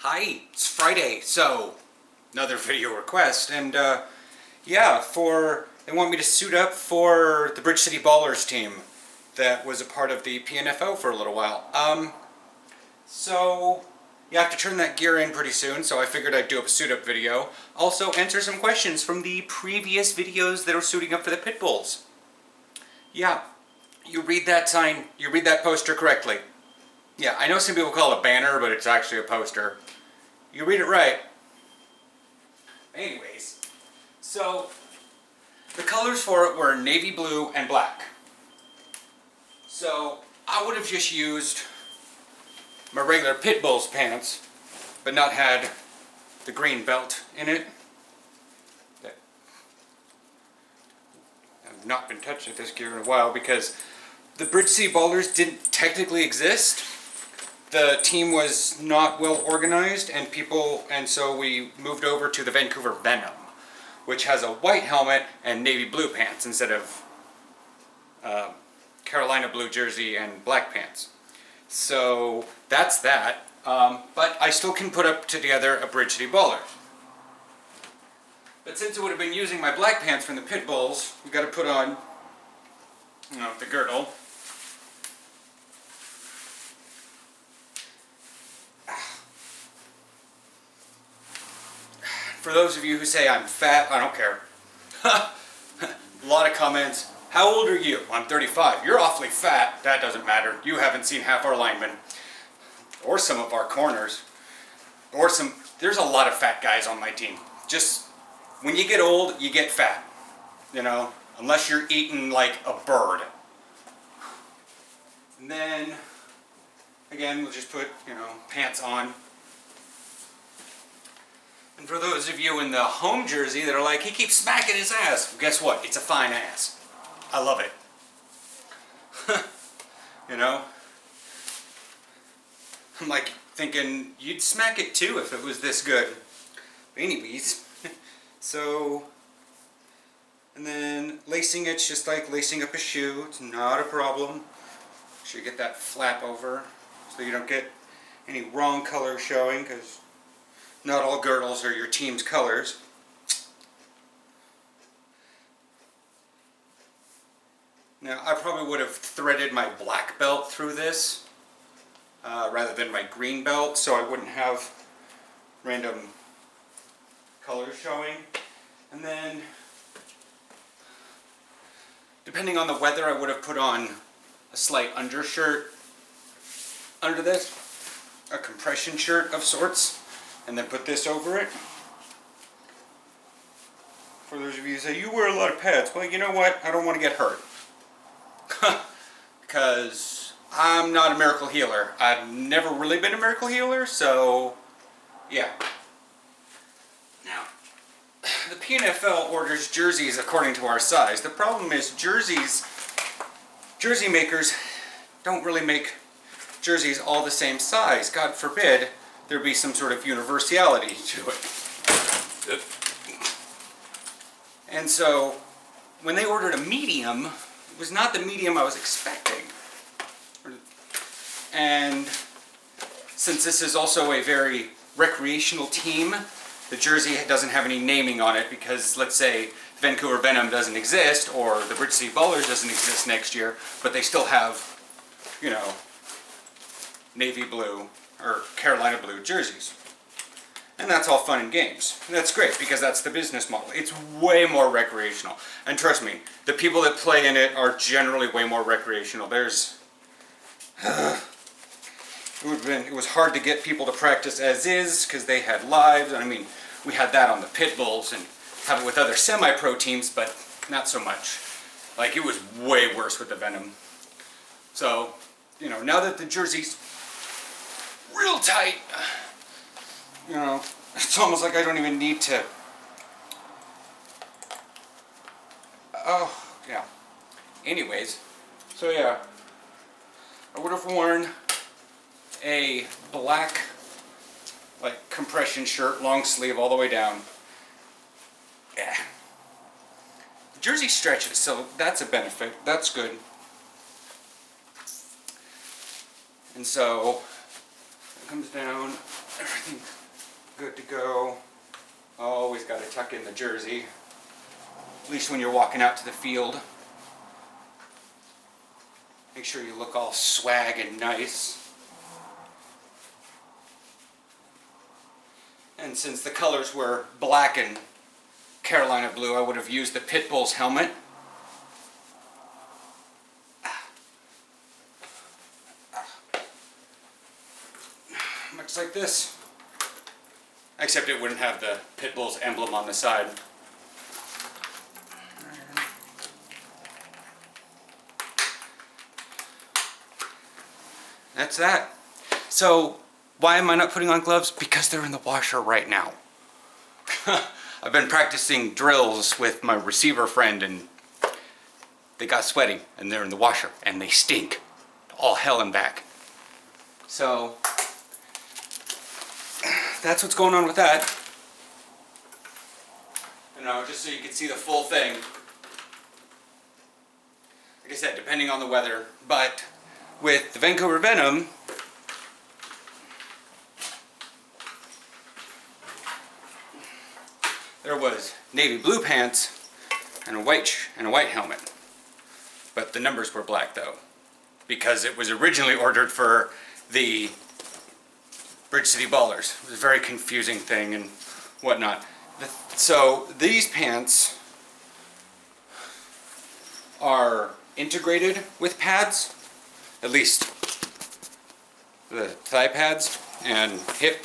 Hi, it's Friday, so another video request, and yeah, they want me to suit up for the Bridge City Ballers team that was a part of the PNFO for a little while. So you have to turn that gear in pretty soon, so I figured I'd do up a suit up video. Also answer some questions from the previous videos that are suiting up for the pit bulls. Yeah, you read that sign, you read that poster correctly. Yeah, I know some people call it a banner, but it's actually a poster. You read it right. Anyways, so the colors for it were navy blue and black. So I would have just used my regular Pit Bulls pants, but not had the green belt in it. I've not been touching this gear in a while because the Bridge City Ballers didn't technically exist. The team was not well organized, and so we moved over to the Vancouver Venom, which has a white helmet and navy blue pants instead of Carolina blue jersey and black pants. So that's that. But I still can put up together a Bridge City Baller. But since it would have been using my black pants from the Pit Bulls, we've got to put on, the girdle. For those of you who say I'm fat, I don't care. A lot of comments. How old are you? I'm 35. You're awfully fat. That doesn't matter. You haven't seen half our linemen. Or some of our corners. There's a lot of fat guys on my team. Just, when you get old, you get fat. Unless you're eating like a bird. And then, again, we'll just put, pants on. And for those of you in the home jersey that are like, he keeps smacking his ass, well, guess what? It's a fine ass. I love it. I'm like thinking, you'd smack it too if it was this good. But anyways, so, and then lacing it's just like lacing up a shoe. It's not a problem. Make sure you get that flap over so you don't get any wrong color showing, because not all girdles are your team's colors. Now, I probably would have threaded my black belt through this rather than my green belt, so I wouldn't have random colors showing. And then, depending on the weather, I would have put on a slight undershirt under this, a compression shirt of sorts, and then put this over it. For those of you who say, you wear a lot of pads. Well, you know what? I don't want to get hurt. Because I'm not a miracle healer. I've never really been a miracle healer, so yeah. Now, the PNFL orders jerseys according to our size. The problem is jersey makers don't really make jerseys all the same size. God forbid there be some sort of universality to it. And so, when they ordered a medium, it was not the medium I was expecting. And since this is also a very recreational team, the jersey doesn't have any naming on it because, let's say, Vancouver Venom doesn't exist, or the Bridge City Ballers doesn't exist next year, but they still have, navy blue or Carolina blue jerseys. And that's all fun and games. And that's great because that's the business model. It's way more recreational. And trust me, the people that play in it are generally way more recreational. It was hard to get people to practice as is because they had lives. I mean, we had that on the Pit Bulls and have it with other semi-pro teams, but not so much. Like, it was way worse with the Venom. So, now that the jersey's real tight, it's almost like I don't even need to. Oh, yeah. Anyways, so yeah, I would have worn a black, compression shirt, long sleeve all the way down. Yeah. The jersey stretches, so that's a benefit. That's good. And so it comes down. Everything good to go. Always got to tuck in the jersey, at least when you're walking out to the field. Make sure you look all swag and nice. And since the colors were black and Carolina blue, I would have used the Pit Bulls helmet. Much like this. Except it wouldn't have the Pit Bulls emblem on the side. That's that. So, why am I not putting on gloves? Because they're in the washer right now. I've been practicing drills with my receiver friend and they got sweaty and they're in the washer and they stink. All hell and back. So, that's what's going on with that. You know, just so you can see the full thing. Like I said, depending on the weather, but with the Vancouver Venom, there was navy blue pants and a white helmet. But the numbers were black though, because it was originally ordered for the Bridge City Ballers. It was a very confusing thing and whatnot. So these pants are integrated with pads, at least the thigh pads and hip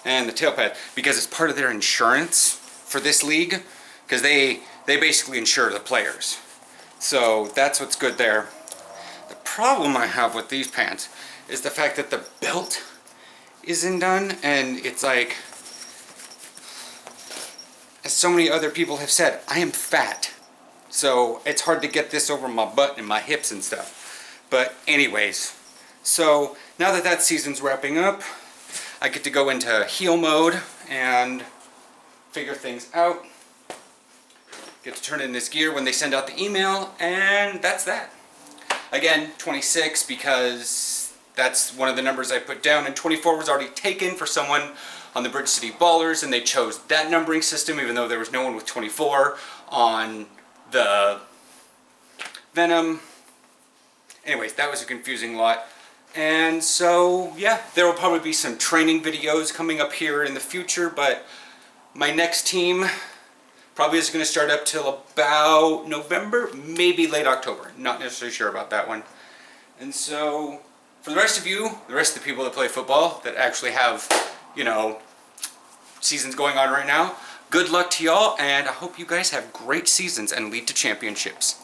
and the tail pad, because it's part of their insurance for this league, because they basically insure the players. So that's what's good there. The problem I have with these pants is the fact that the belt isn't done, and it's like, as so many other people have said, I am fat. So it's hard to get this over my butt and my hips and stuff. But anyways, so now that that season's wrapping up, I get to go into heel mode and figure things out. Get to turn in this gear when they send out the email, and that's that. Again, 26 because that's one of the numbers I put down, and 24 was already taken for someone on the Bridge City Ballers, and they chose that numbering system even though there was no one with 24 on the Venom. Anyways, that was a confusing lot. And so, yeah, there will probably be some training videos coming up here in the future, but my next team probably isn't going to start up till about November, maybe late October. Not necessarily sure about that one. And so, for the rest of you, the rest of the people that play football, that actually have, you know, seasons going on right now, good luck to y'all, and I hope you guys have great seasons and lead to championships.